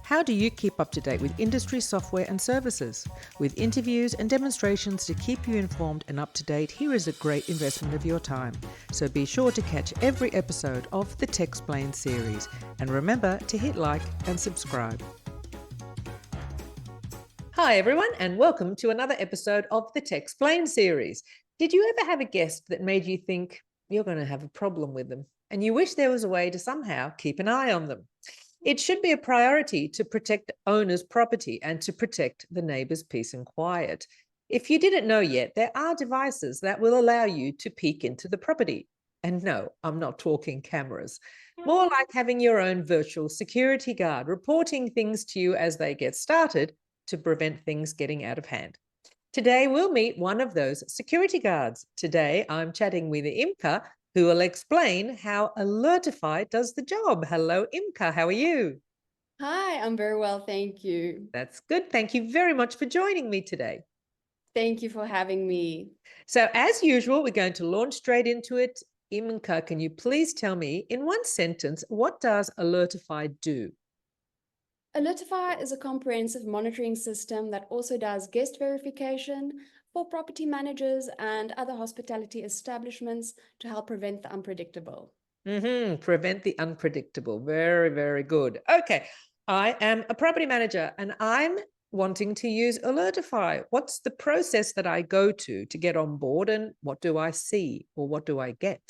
How do you keep up to date with industry software and services? With interviews and demonstrations to keep you informed and up to date, here is a great investment of your time. So be sure to catch every episode of the TechSplain series. And remember to hit like and subscribe. Hi everyone, and welcome to another episode of the TechSplain series. Did you ever have a guest that made you think you're going to have a problem with them, and you wish there was a way to somehow keep an eye on them? It should be a priority to protect owners' property and to protect the neighbour's peace and quiet. If you didn't know yet, there are devices that will allow you to peek into the property. And no, I'm not talking cameras. More like having your own virtual security guard reporting things to you as they get started to prevent things getting out of hand. Today, we'll meet one of those security guards. Today, I'm chatting with Imka, who will explain how Alertify does the job. Hello, Imka. How are you? Hi, I'm very well, thank you. That's good. Thank you very much for joining me today. Thank you for having me. So, as usual, we're going to launch straight into it. Imka, can you please tell me in one sentence, what does Alertify do? Alertify is a comprehensive monitoring system that also does guest verification for property managers and other hospitality establishments to help prevent the unpredictable. Prevent the unpredictable. Very, very good. Okay, I am a property manager and I'm wanting to use Alertify. What's the process that I go to get on board, and what do I see or what do I get?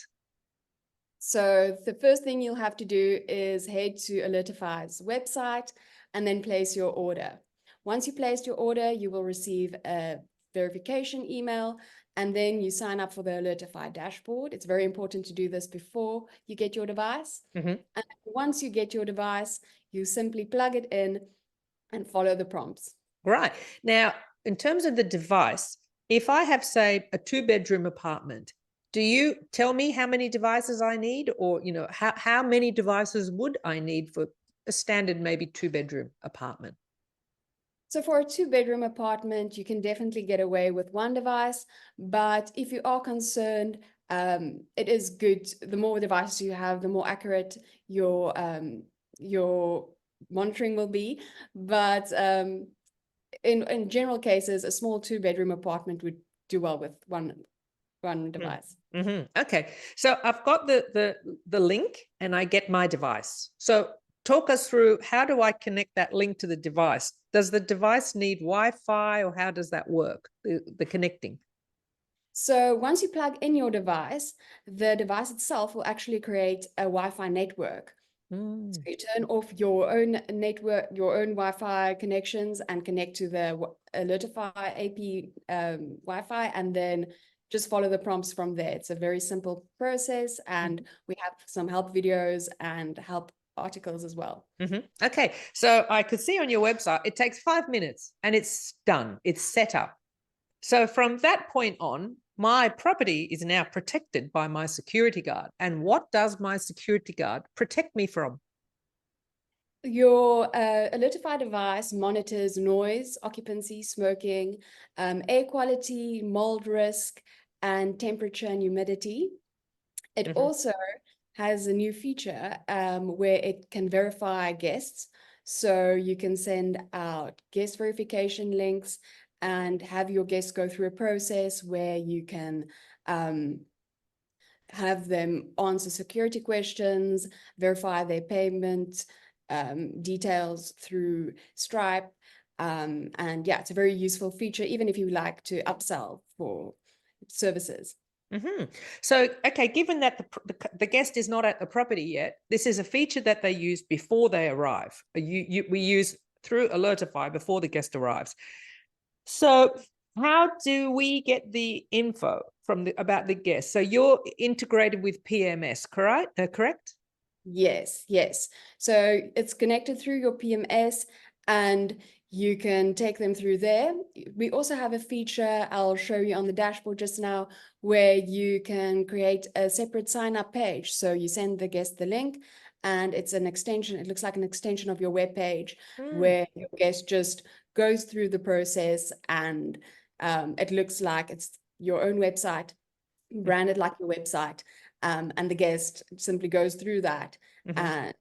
So the first thing you'll have to do is head to Alertify's website and then place your order. Once you place your order, you will receive a verification email, and then you sign up for the Alertify dashboard. It's very important to do this before you get your device. And once you get your device, you simply plug it in and follow the prompts. Right. Now, in terms of the device, if I have, say, a 2-bedroom apartment, do you tell me how many devices I need, or, how many devices would I need for a standard, maybe 2-bedroom apartment? So for a 2-bedroom apartment, you can definitely get away with one device, but if you are concerned, it is good. The more devices you have, the more accurate your monitoring will be. But in general cases, a small 2-bedroom apartment would do well with one device. Okay, so I've got the link and I get my device. So talk us through, how do I connect that link to the device? Does the device need Wi-Fi, or how does that work, the connecting? So once you plug in your device, the device itself will actually create a Wi-Fi network. So you turn off your own network, your own Wi-Fi connections, and connect to the Alertify AP Wi-Fi, and then just follow the prompts from there. It's a very simple process, and we have some help videos and help articles as well. Okay, so I could see on your website, it takes 5 minutes and it's done. It's set up. So from that point on, my property is now protected by my security guard. And what does my security guard protect me from? Your Alertify device monitors noise, occupancy, smoking, air quality, mold risk, and temperature and humidity. It also has a new feature where it can verify guests. So you can send out guest verification links and have your guests go through a process where you can have them answer security questions, verify their payment details through Stripe. And yeah, it's a very useful feature, even if you like to upsell for services. So, okay, given that the guest is not at the property yet, this is a feature that they use before they arrive. We use through Alertify before the guest arrives. So how do we get the info about the guest? So you're integrated with PMS, correct? Yes. So it's connected through your PMS, and you can take them through there. We also have a feature I'll show you on the dashboard just now, where you can create a separate sign-up page. So you send the guest the link, and it's an extension. It looks like an extension of your web page, where your guest just goes through the process, and it looks like it's your own website, branded like your website. And the guest simply goes through that. And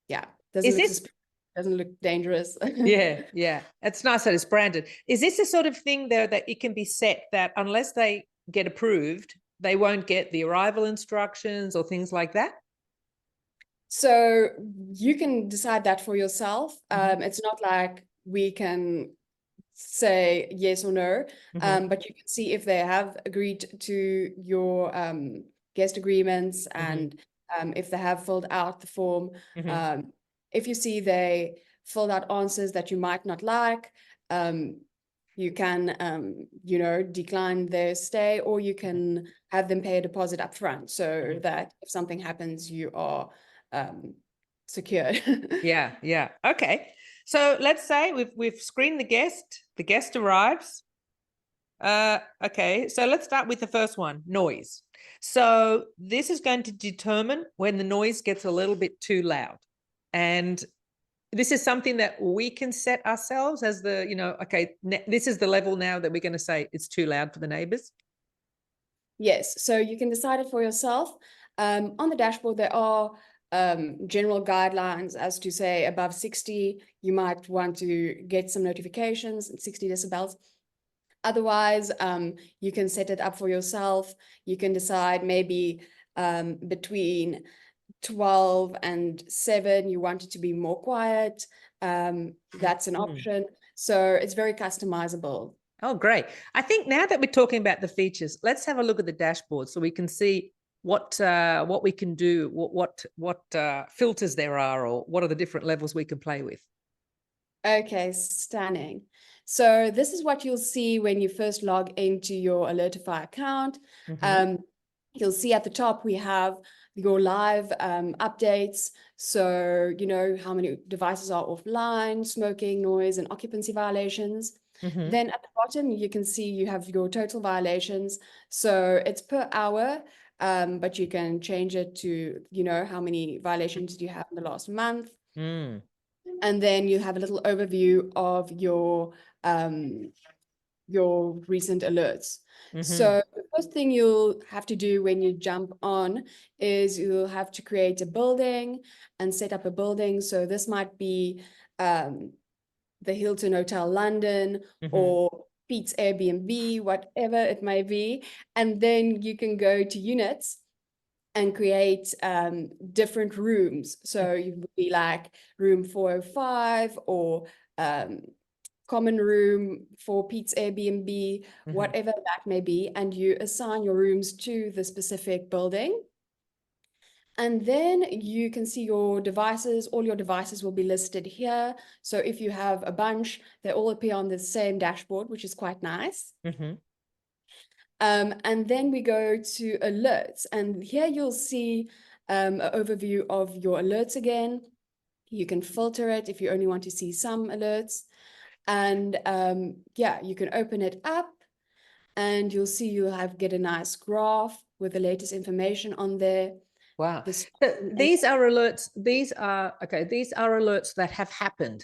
yeah, Is this doesn't look dangerous. Yeah, yeah. It's nice that it's branded. Is this the sort of thing though that it can be set that unless they get approved, they won't get the arrival instructions or things like that? So you can decide that for yourself. Mhm. It's not like we can say yes or no, Mhm. but you can see if they have agreed to your guest agreements Mhm. and if they have filled out the form. Mhm. Um, if you see they filled out answers that you might not like, you can, decline their stay, or you Mhm. can have them pay a deposit up front so Mhm. that if something happens, you are um, secured. Yeah, yeah. Okay. So let's say we've screened the guest. The guest arrives. Okay, so let's start with the first one, noise. So this is going to determine when the noise gets a little bit too loud. And this is something that we can set ourselves as the, okay, this is the level now that we're going to say it's too loud for the neighbors. Yes, so you can decide it for yourself. On the dashboard, there are general guidelines as to say above 60, you might want to get some notifications at 60 decibels. Otherwise, you can set it up for yourself. You can decide maybe between 12 and 7, you want it to be more quiet. That's an Mm. option. So it's very customizable. Oh, great. I think now that we're talking about the features, let's have a look at the dashboard so we can see what we can do, what filters there are, or what are the different levels we can play with. Okay, stunning. So this is what you'll see when you first log into your Alertify account. Mm-hmm. Um, you'll see at the top we have your live updates. So, how many devices are offline, smoking, noise, and occupancy violations. Mm-hmm. Then at the bottom, you can see you have your total violations. So it's per hour, but you can change it to, how many violations do you have in the last month. Mm. And then you have a little overview of your recent alerts. Mm-hmm. So the first thing you'll have to do when you jump on is you'll have to create a building and set up a building. So this might be the Hilton Hotel London Mm-hmm. or Pete's Airbnb, whatever it may be. And then you can go to units and create different rooms. So you would be like room 405 or common room for Pete's Airbnb, Mm-hmm. whatever that may be, and you assign your rooms to the specific building. And then you can see your devices. All your devices will be listed here. So if you have a bunch, they all appear on the same dashboard, which is quite nice. Mm-hmm. And then we go to alerts, and here you'll see an overview of your alerts again. You can filter it if you only want to see some alerts. And yeah, you can open it up and you'll see you'll get a nice graph with the latest information on there. Wow. This So these are alerts. These are okay. These are alerts that have happened.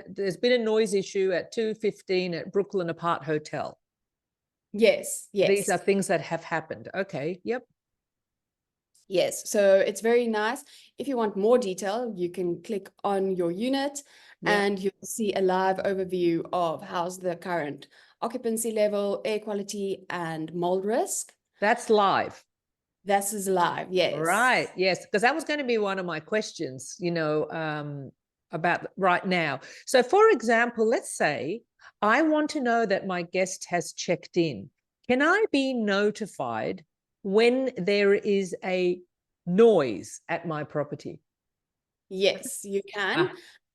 There's been a noise issue at 2:15 at Brooklyn Apart Hotel. yes, These yes. are things that have happened. Okay. Yep. Yes, so it's very nice. If you want more detail, you can click on your unit Yep. and you'll see a live overview of how's the current occupancy level, air quality, and mold risk. That's live. This is live, yes. Right. Yes. Because that was going to be one of my questions, about right now. So, for example, let's say I want to know that my guest has checked in. Can I be notified when there is a noise at my property? Yes, you can.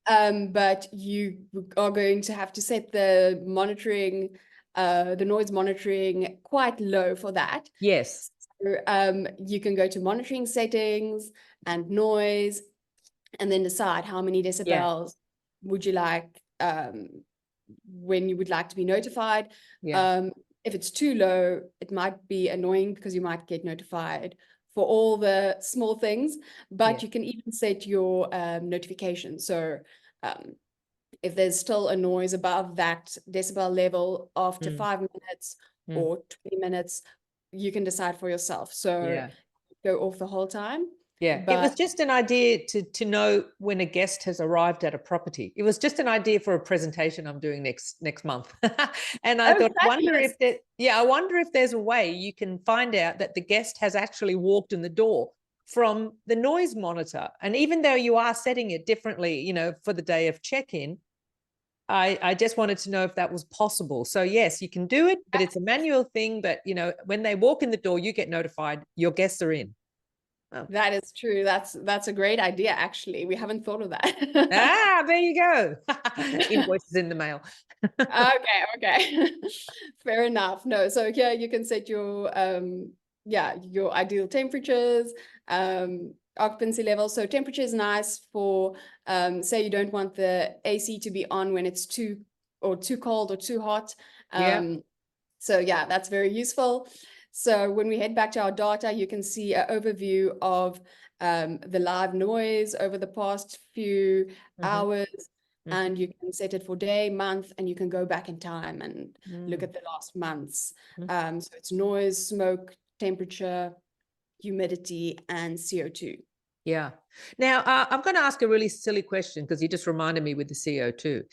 Ah, But you are going to have to set the noise monitoring quite low for that. yes. So, you can go to monitoring settings and noise, and then decide how many Yeah. decibels would you like when you would like to be notified. Yeah. Um, if it's too low, it might be annoying because you might get notified for all the small things, but Yeah. you can even set your notification. So um, if there's still a noise above that decibel level after Mm, 5 minutes mm, or 20 minutes, you can decide for yourself. So yeah. go off the whole time. Yeah, it was But just an idea to know when a guest has arrived at a property. It was just an idea for a presentation I'm doing next month. And I oh, thought, wonder fabulous. if there, yeah, I wonder if there's a way you can find out that the guest has actually walked in the door from the noise monitor. And even though you are setting it differently, you know, for the day of check-in, I just wanted to know if that was possible. So yes, you can do it, but it's a manual thing. But you know, when they walk in the door, you get notified your guests are in. Oh. That is true. That's a great idea, actually. We haven't thought of that. Ah, there you go. Invoices in the mail. Okay. Fair enough. No, so here you can set your your ideal temperatures, occupancy level. So temperature is nice for say you don't want the AC to be on when it's too cold or too hot. Yeah. So yeah, that's very useful. So when we head back to our data, you can see an overview of the live noise over the past few hours, and you can set it for day, month, and you can go back in time and look at the last months. So it's noise, smoke, temperature, humidity, and CO2. Yeah. Now, I'm going to ask a really silly question because you just reminded me with the CO2.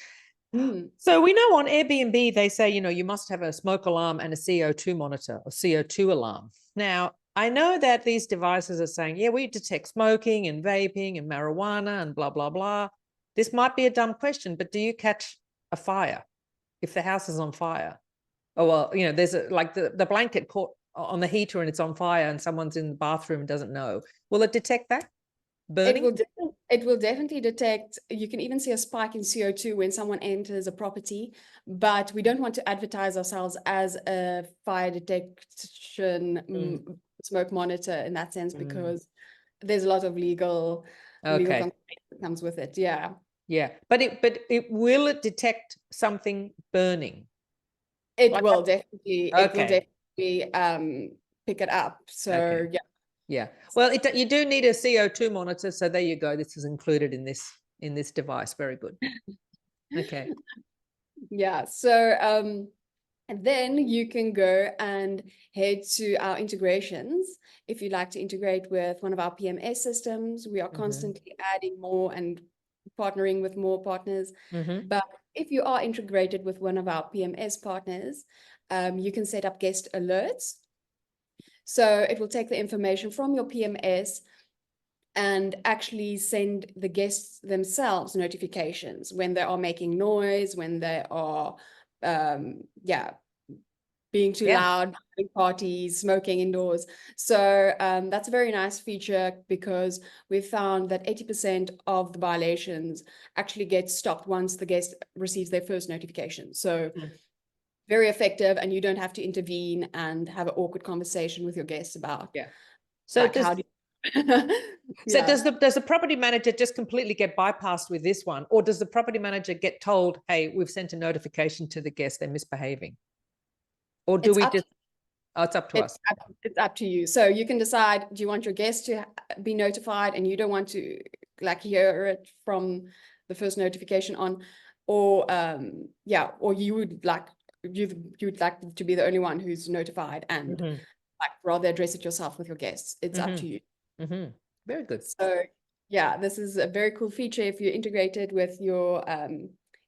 So we know on Airbnb, they say, you know, you must have a smoke alarm and a CO2 monitor or CO2 alarm. Now, I know that these devices are saying, yeah, we detect smoking and vaping and marijuana and blah, blah, blah. This might be a dumb question, but do you catch a fire if the house is on fire? Oh, well, you know, there's like the blanket caught on the heater and it's on fire and someone's in the bathroom and doesn't know. Will it detect that burning? It will definitely detect. You can even see a spike in CO2 when someone enters a property, but we don't want to advertise ourselves as a fire detection smoke monitor in that sense, because there's a lot of legal Okay. that comes with it. Yeah. Yeah. But it will it detect something burning? It Like will definitely, okay. pick it up. So Okay. yeah. Yeah. Well, you do need a CO2 monitor. So there you go. This is included in this device. Very good. Okay. Yeah. So and then you can go and head to our integrations. If you'd like to integrate with one of our PMS systems, we are constantly adding more and partnering with more partners. But if you are integrated with one of our PMS partners, you can set up guest alerts. So it will take the information from your PMS and actually send the guests themselves notifications when they are making noise, when they are being too Yeah. loud, having parties, smoking indoors. So that's a very nice feature, because we've found that 80% of the violations actually get stopped once the guest receives their first notification. So very effective, and you don't have to intervene and have an awkward conversation with your guests about So like does how do so does the property manager just completely get bypassed with this one, or does the property manager get told, hey, we've sent a notification to the guest, they're misbehaving? Or do we just oh, it's up to us. It's up to you. So you can decide, do you want your guests to be notified and you don't want to like hear it from the first notification on, or or you would like to be the only one who's notified and like rather address it yourself with your guests. It's up to you. Very good. So yeah, this is a very cool feature if you're integrated with your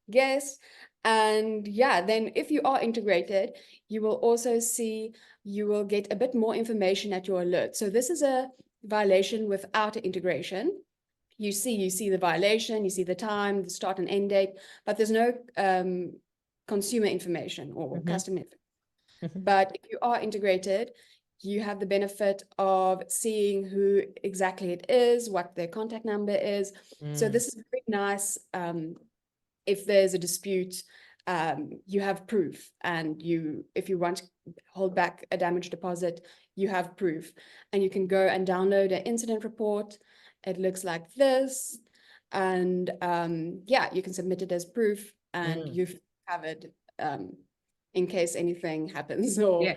guests. And yeah, then if you are integrated, you will also see, you will get a bit more information at your alert. So this is a violation without an integration. You see the violation, you see the time, the start and end date, but there's no consumer information or customer information. But if you are integrated, you have the benefit of seeing who exactly it is, what their contact number is. So this is very nice. If there's a dispute, you have proof, and if you want to hold back a damage deposit, you have proof, and you can go and download an incident report. It looks like this, and you can submit it as proof, and you've covered in case anything happens. Or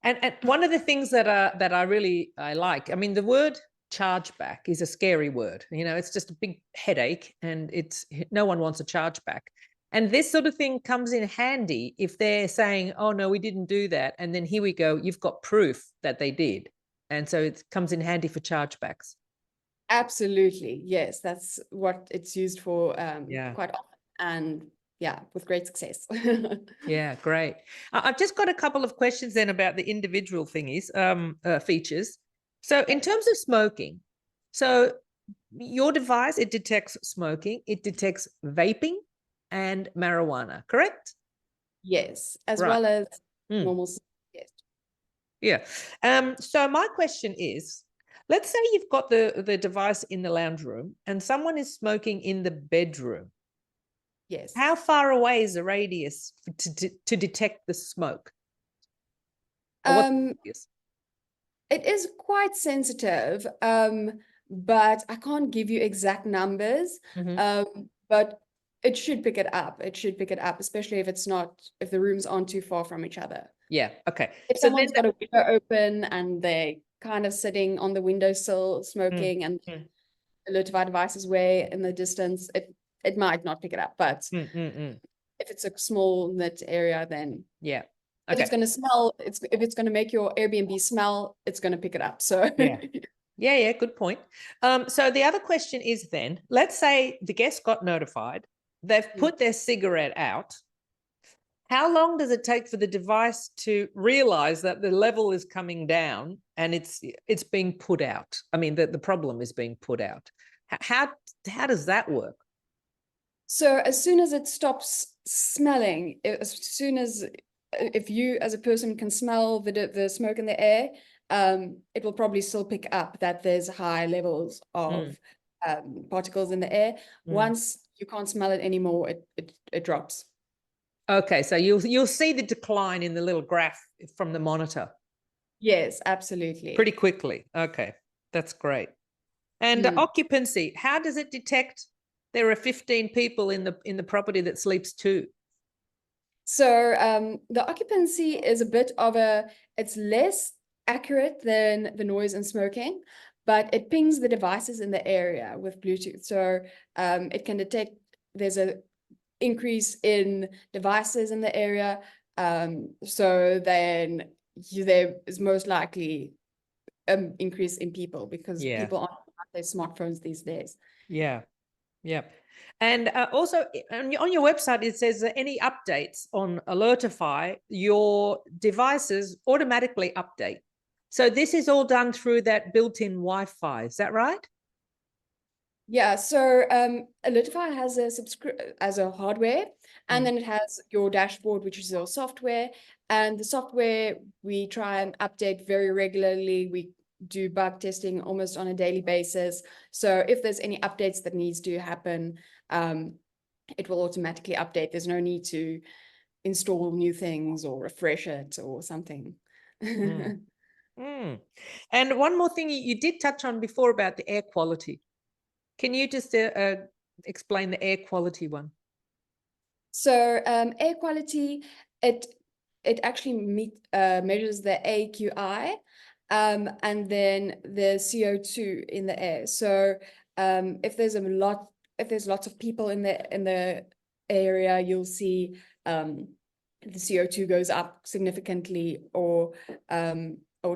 And one of the things that I like, I mean, the word chargeback is a scary word. You know, it's just a big headache, and no one wants a chargeback. And this sort of thing comes in handy if they're saying, oh, no, we didn't do that. And then here we go, you've got proof that they did. And so it comes in handy for chargebacks. Absolutely. Yes, that's what it's used for Yeah. quite often. And yeah, with great success. Yeah, great. I've just got a couple of questions then about the individual thingies, features. So in terms of smoking, so your device, it detects smoking, it detects vaping and marijuana, correct? Yes, as Right. well as Mm, normal. Yes. yeah. So my question is, let's say you've got the device in the lounge room and someone is smoking in the bedroom. Yes. How far away is the radius to detect the smoke? Or what's the Um, radius? it is quite sensitive, but I can't give you exact numbers. Mhm. But it should pick it up. It should pick it up, especially if it's not, if the rooms aren't too far from each other. Yeah. Okay. If So then someone's got a window open and they're kind of sitting on the windowsill mm, smoking and mm, Alertify device is way in the distance, it might not pick it up. But mm. if it's a small knit area, then Yeah. if it's Okay. going to smell, if it's going to make your Airbnb smell, it's going to pick it up. So Yeah. Yeah. Good point. So the other question is then, let's say the guest got notified, they've put their cigarette out. How long does it take for the device to realize that the level is coming down and it's being put out? I mean, the problem is being put out. How how does that work? So as soon as it stops smelling, as soon as if you as a person can smell the smoke in the air, it will probably still pick up that there's high levels Mm, of particles in the air. mm. Once you can't smell it anymore, it drops. Okay, so you'll see the decline in the little graph from the monitor Yes, pretty absolutely. quickly. Okay, that's great. And Mm. occupancy, how does it detect there are 15 people in the property that sleeps two? So the occupancy is a bit of it's less accurate than the noise and smoking, but it pings the devices in the area with Bluetooth. So it can detect there's a increase in devices in the area. So then there is most likely an increase in people because Yeah, people aren't on their smartphones these days. yeah, yeah. And also on your website, it says that any updates on Alertify, your devices automatically update. So this is all done through that built-in Wi-Fi. Is that right? Yeah, so Alertify has a hardware, and Mm. then it has your dashboard, which is your software. And the software we try and update very regularly. We do bug testing almost on a daily basis. So if there's any updates that needs to happen, it will automatically update. There's no need to install new things or refresh it or something. Mm. Mm. And one more thing you did touch on before about the air quality. Can you just explain the air quality one? So air quality, it it actually measures the AQI and then the CO2 in the air. So if there's lots of people in the area, you'll see the CO2 goes up significantly or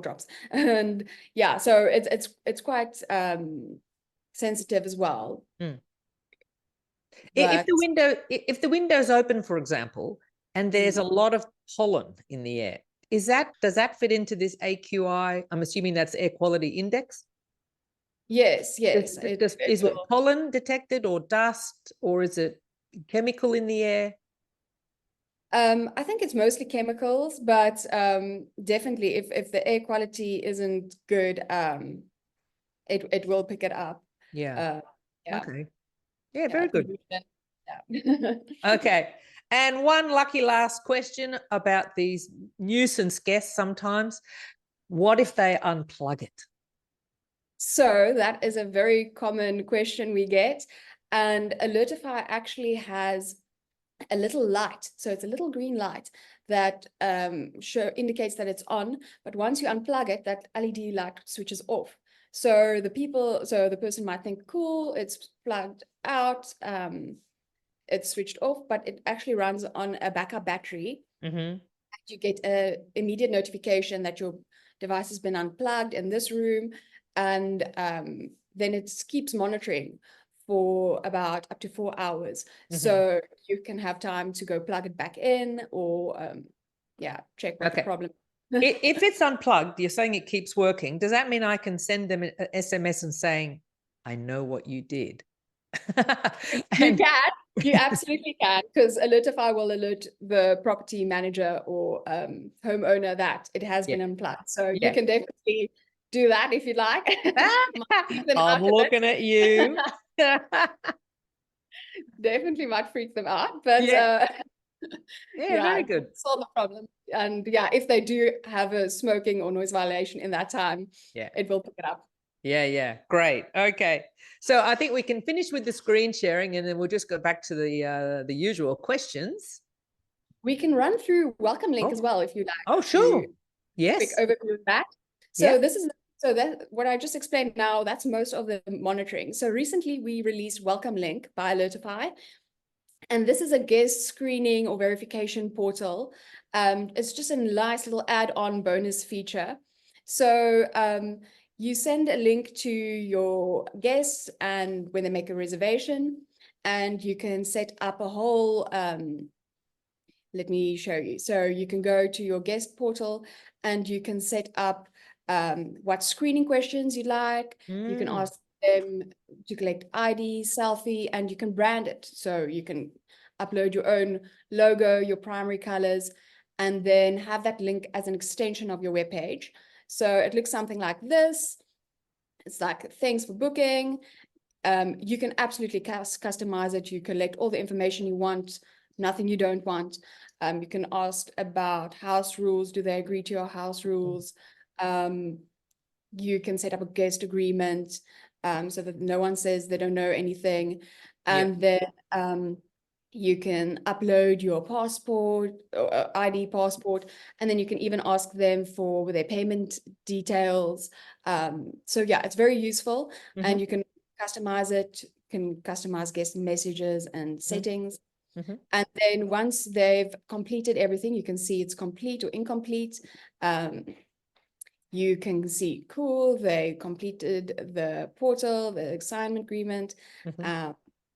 drops. And yeah, so it's quite sensitive as well. Mm. If But if the window's open, for example, and there's a lot of pollen in the air, does that fit into this AQI? I'm assuming that's air quality index. yes, yes, it Is it will. pollen detected or dust or is it chemical in the air? I think it's mostly chemicals, but definitely if the air quality isn't good, it will pick it up. Yeah. Uh, yeah, Okay. Yeah, yeah, very good. pollution. Yeah. Okay. And one lucky last question about these nuisance guests sometimes. What if they unplug it? So that is a very common question we get, and Alertify actually has a little light. So it's a little green light that indicates that it's on. But once you unplug it, that LED light switches off. So the person might think, cool, it's plugged out, it's switched off, but it actually runs on a backup battery. Mm-hmm. You get a immediate notification that your device has been unplugged in this room, and then it keeps monitoring for about up to 4 hours. Mhm. So you can have time to go plug it back in or check what the Okay. problem. If it's unplugged, you're saying it keeps working. Does that mean I can send them an SMS and saying, I know what you did? You can. You absolutely can, because Alertify will alert the property manager or homeowner that it has been unplugged. So you can definitely do that if you like. Might freak them I'm out a bit. looking at you. Definitely might freak them out, but Yeah, very it will good. solve the problem. And yeah, if they do have a smoking or noise violation in that time, Yeah. it will pick it up. Yeah. Great. Okay. So I think we can finish with the screen sharing and then we'll just go back to the usual questions. We can run through welcome link as well if you like. Oh, sure. To quick Yes. overview of that. So Yeah. this is that what I just explained now, that's most of the monitoring. So recently we released Welcome Link by Alertify. And this is a guest screening or verification portal. It's just a nice little add-on bonus feature. So you send a link to your guests and when they make a reservation, and you can set up a whole let me show you. So you can go to your guest portal and you can set up what screening questions you like. You can ask them to collect ID, selfie, and you can brand it. So you can upload your own logo, your primary colors, and then have that link as an extension of your web page. So it looks something like this. It's like, thanks for booking. You can absolutely customize it. You collect all the information you want, nothing you don't want. You can ask about house rules. Do they agree to your house rules? You can set up a guest agreement so that no one says they don't know anything. And then you can upload your passport or ID passport, and then you can even ask them for their payment details. So yeah, it's very useful, and you can customize it, can customize guest messages and settings. And then once they've completed everything, you can see it's complete or incomplete. You can see, cool, they completed the portal, the assignment agreement,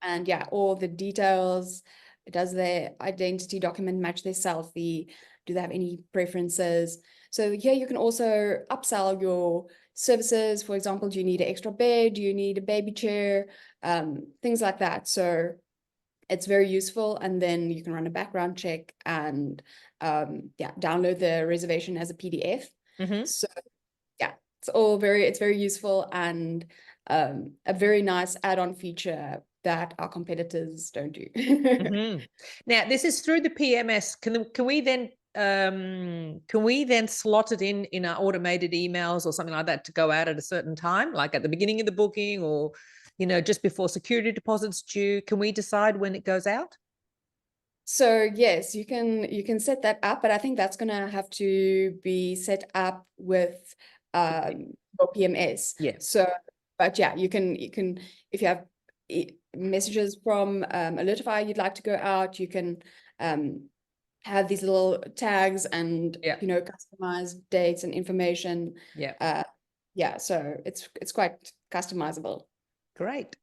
and yeah, all the details. Does their identity document match their selfie? Do they have any preferences? So here you can also upsell your services. For example, do you need an extra bed? Do you need a baby chair? Things like that. So it's very useful. And then you can run a background check and download the reservation as a PDF. So yeah, it's very useful and a very nice add-on feature that our competitors don't do. Now, this is through the PMS. Can we then slot it in our automated emails or something like that to go out at a certain time, like at the beginning of the booking or, just before security deposits due? Can we decide when it goes out? So yes, you can set that up, but I think that's gonna have to be set up with your PMS. Yeah. So, but yeah, you can if you have messages from Alertify you'd like to go out, you can have these little tags and customize dates and information. So it's quite customizable. Great.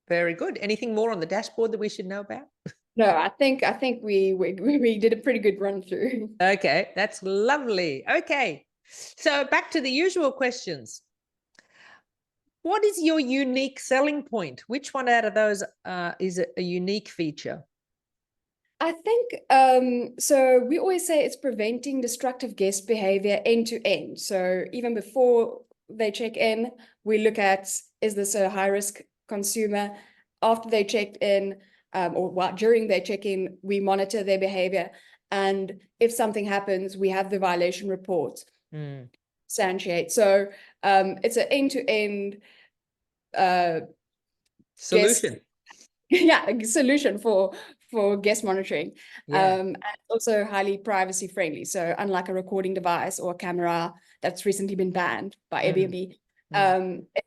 Very good. Anything more on the dashboard that we should know about? No, I think we did a pretty good run through. Okay, that's lovely. Okay, so back to the usual questions. What is your unique selling point? Which one out of those is a unique feature? I think so we always say it's preventing destructive guest behavior end to end. So even before they check in, we look at, is this a high risk consumer? After they checked in, or during their check-in, we monitor their behavior. And if something happens, we have the violation report substantiate. So it's an end-to-end solution. Solution for guest monitoring. And also highly privacy friendly. So unlike a recording device or a camera that's recently been banned by Airbnb,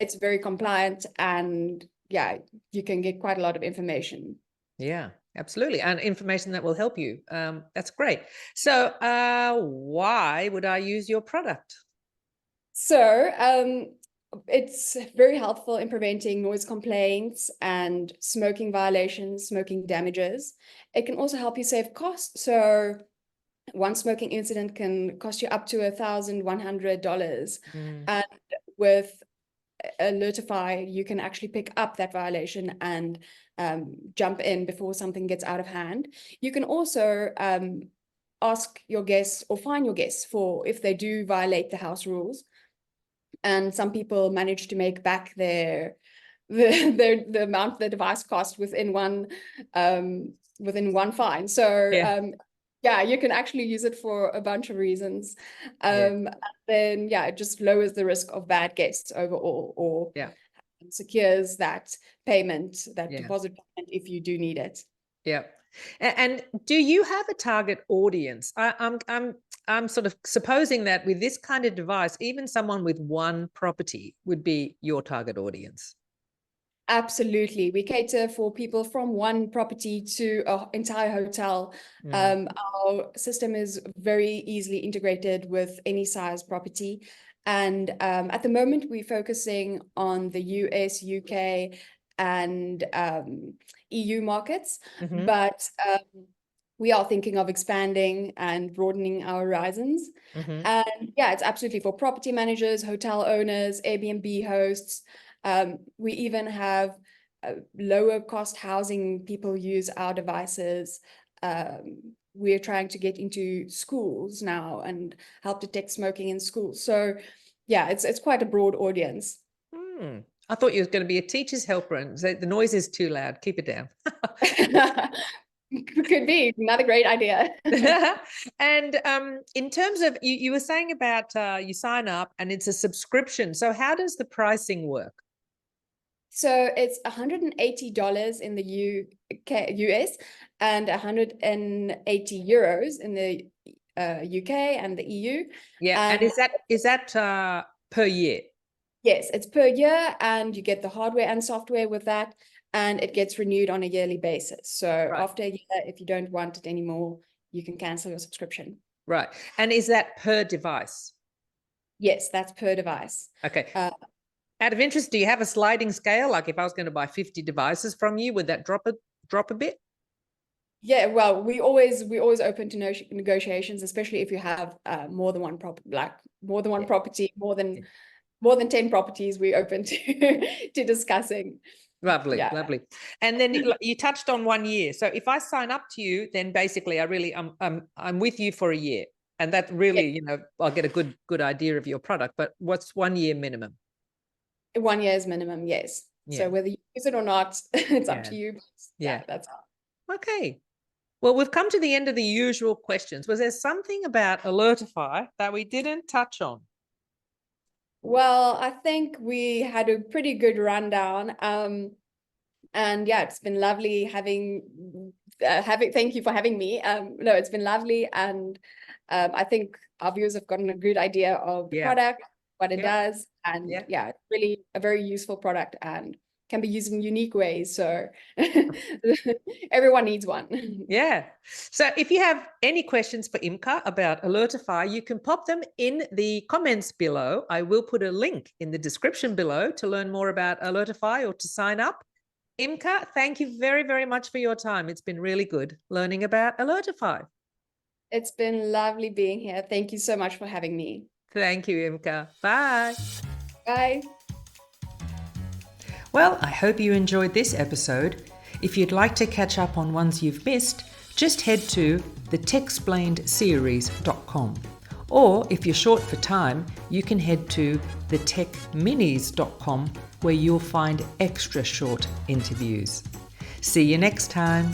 it's very compliant, and yeah, you can get quite a lot of information. Yeah, absolutely. And information that will help you. That's great. So why would I use your product? So It's very helpful in preventing noise complaints and smoking violations, smoking damages. It can also help you save costs. So one smoking incident can cost you up to $1,100. Mm. And with Alertify, you can actually pick up that violation and jump in before something gets out of hand. You can also ask your guests or fine your guests for if they do violate the house rules. And some people manage to make back the amount the device cost within one fine. So Yeah. yeah, you can actually use it for a bunch of reasons. Yeah. Then yeah, it just lowers the risk of bad guests overall, or Yeah. secures that payment, that Yeah. deposit payment if you do need it. Yeah. And do you have a target audience? I'm sort of supposing that with this kind of device, even someone with one property would be your target audience. Absolutely. We cater for people from one property to an entire hotel. Mm. Our system is very easily integrated with any size property. And at the moment, we're focusing on the US, UK, and EU markets. Mm-hmm. But we are thinking of expanding and broadening our horizons. Mm-hmm. And yeah, it's absolutely for property managers, hotel owners, Airbnb hosts. We even have lower cost housing. People use our devices. We're trying to get into schools now and help detect smoking in schools. So yeah, it's quite a broad audience. I thought you were going to be a teacher's helper and say the noise is too loud. Keep it down. Could be another great idea. And in terms of you were saying about you sign up and it's a subscription. So how does the pricing work? So it's $180 in the US and 180 euros in the UK and the EU. Yeah. And is that per year? Yes, it's per year, and you get the hardware and software with that, and it gets renewed on a yearly basis. So Right. after a year, if you don't want it anymore, you can cancel your subscription. Right. And is that per device? Yes, that's per device. Okay. Out of interest, do you have a sliding scale? Like if I was going to buy 50 devices from you, would that drop a bit? Yeah, well, we always open to negotiations, especially if you have more than one property, more than 10 properties. We open to to discussing. Lovely, Yeah. lovely. And then you touched on 1 year. So if I sign up to you, then basically I'm with you for a year. And that really, I'll get a good idea of your product. But what's 1 year minimum? 1 year's minimum, yes. Yeah. So whether you use it or not, it's up to you. Yeah. That's all. Okay. Well, we've come to the end of the usual questions. Was there something about Alertify that we didn't touch on? Well, I think we had a pretty good rundown. And yeah, it's been lovely thank you for having me. No, it's been lovely. And I think our viewers have gotten a good idea of the product, what it does. And yeah, it's really a very useful product and can be used in unique ways. So everyone needs one. Yeah. So if you have any questions for Imka about Alertify, you can pop them in the comments below. I will put a link in the description below to learn more about Alertify or to sign up. Imka, thank you very, very much for your time. It's been really good learning about Alertify. It's been lovely being here. Thank you so much for having me. Thank you, Imka. Bye. Bye. Well, I hope you enjoyed this episode. If you'd like to catch up on ones you've missed, just head to thetechexplainedseries.com. Or if you're short for time, you can head to thetechminis.com where you'll find extra short interviews. See you next time.